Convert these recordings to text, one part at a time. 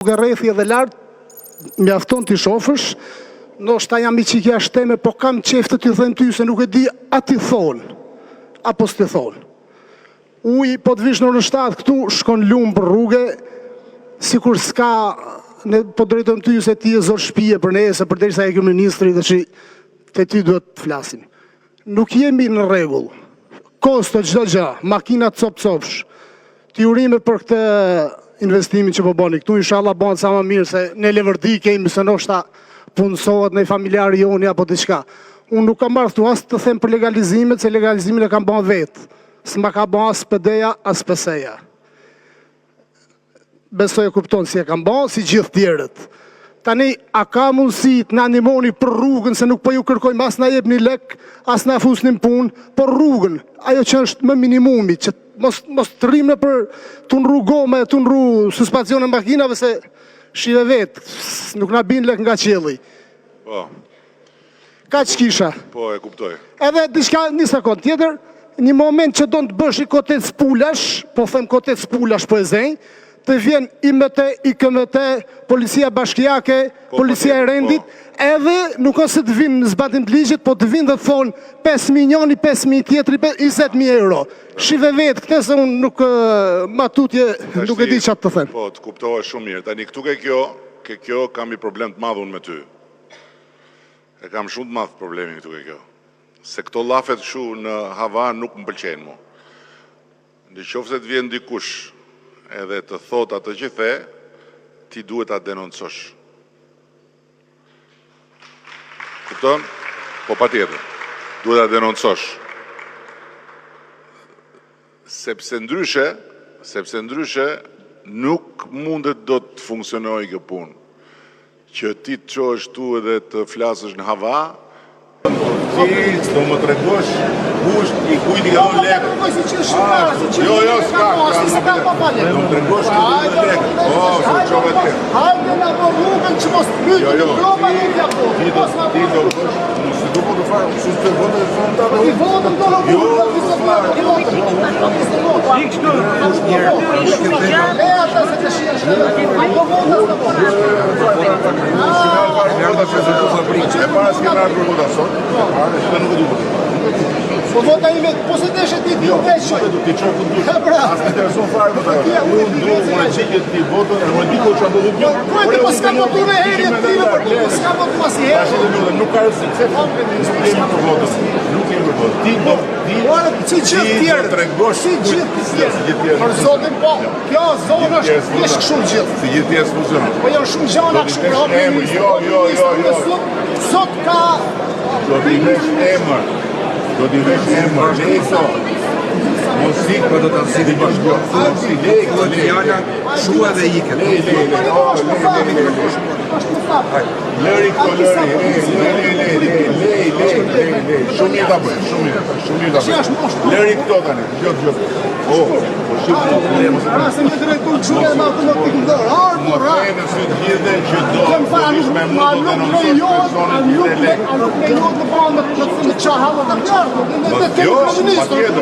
Rrethi edhe lart, mjafton t'i shofësh, ndoshta jam i qikja shteme, po kam qef të t'i them ty se nuk e di a ti thonë, apo s'ti thonë. Uj, po të vish në orën 7 këtu, shkon lumë për rrugë, sikur s'ka, po drejtojmë ty se ti e zor shpije për ne, se përderisa e kemi ministri dhe që te ty duhet të flasim. Nuk jemi në rregull. Kosto çdo gjë, makinat cop-copsh, ti urime për këtë investimin që po boni këtu, inshallah bëhen sa më mirë, se ne Levërdi kemi, se ndoshta punësohet në familjari joni apo diçka. Unë nuk kam marrë këtu as të them për legalizimet, se legalizimin e kam bën vetë. S'ma ka bën as PD-ja, as PS-ja. Besoj e kupton si e kam bën, si gjithë tjerët. Tani, a ka mundësi të na ndihmoni për rrugën, se nuk po ju kërkojmë as na jepni lek, as na fusnin punë, por rrugën, ajo që është më minimumi, që mos të rrimë për të nru gome, të nru suspensione makinave, se shive vetë, nuk na bin lek nga qielli. Po. Ka që kisha? Po, e kuptoj. Edhe diçka, një sekond tjetër, një moment që do të bësh i kotet spulash, po them kotet spulash po e zënj, të vjen IMT, IKMT, policia bashkiake, policia e rendit, edhe nuk ose të vinë në zbatim të ligjit, po të vinë dhe të thonë 5 milioni, 5.000 tjetëri, 20.000 euro. Shive vetë, këte se unë nuk matutje, nuk e di qatë të them. Po, të kuptohet shumë mirë. Tani këtu ke kjo kam i problem të madhun me ty. E kam shumë të madhë problemin këtu ke kjo. Se këto lafet shu në hava nuk më pëlqenë mu. Në qofë se të vjen dikush edhe të thot atë që the, ti duhet ta denoncosh. Kupton? Po pa tjetër. Duhet ta denoncosh. Sepse ndryshe, nuk mundet do të funksionoj kjo punë. Që ti të qosh tu edhe të flasësh në hava, ti do më tregosh kusht i kujt i ka dhënë lekë. Jo, s'ka. Do më tregosh kujt i ka dhënë lekë. Po, se çove ti. Hajde na po rrugën që mos pyet. Ti do mos do të fare, si të vonë frontale. Ti votën do të po vota ime, po se deshe ti ti veqë. Ti qërë këtë dushë. As me intereson fare më të unë do më qekje ti votën, e më diko që do të Kujti po s'ka votu me herje të tine, po s'ka votu mas i herje. Nuk ka rësi, se nuk jemi për votës. Nuk jemi për votës. Ti do Si gjithë tjerë, si gjithë tjerë. Për zotin po, kjo zonë është ishë shumë gjithë. Si gjithë tjerë s'funksionon. Po janë shumë gjana kështë për Jo. Sot ka... Do t'i vesh emër. Leso. Mosik, po do të nësiti bashkjo. Shua dhe ike. Lëri këto lëri. Shumë një të bëjë. Lëri këto tani. Gjot. Po shumë të problemë. Se me drejtu në qure ma të më të këndërë. Më fejnë së të gjithë që do. Nuk lejot në bandë në qahavë të mjarë. Ne kemi kreministër.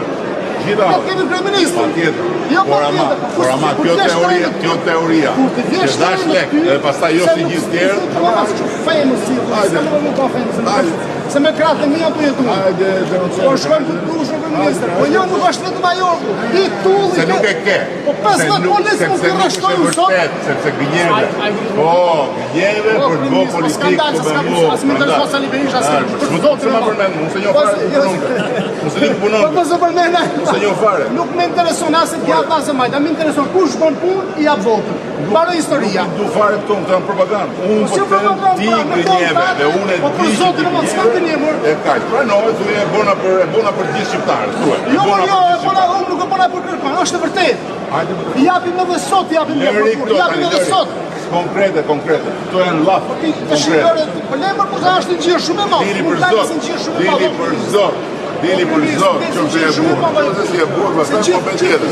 Ne kemi kreministër. Por ama, kjo teoria, që dash lek, dhe pastaj jo si gjithë tjerë. Se me kratë e mija të jetu. Po shkojmë të dushë në minister. Po jo nuk është vetëm ajo. I tulli. Se nuk e ke. Po 15 policë më të rashtojnë sot. Sepse gënjeve. Po, gënjeve për të bo politikë të bëmu. Asë më tërshma sa Liberisha s'ke. Më të më përmenë, më se një fare. Më se një punon. Po se përmenë. Më se një fare. Nuk me intereson asë pjatë asë majtë. Me intereson kush bën punë i apë votën. Barë historia. Du fare të tonë këtë në propagandë. Unë për të ti gënjeve dhe unë e di që ti gënjeve. E kaq, pranohet, e bona për gjithë shqiptarët. Jo, unë nuk e bona për kërkon, është e vërtet. I japim edhe sot, Konkrete. Këto janë lafë. Të shikore, për lemër, po sa është në gjirë shumë e malë. Dili për zot, që të e burë. Që të e burë, pastaj po për tjetër.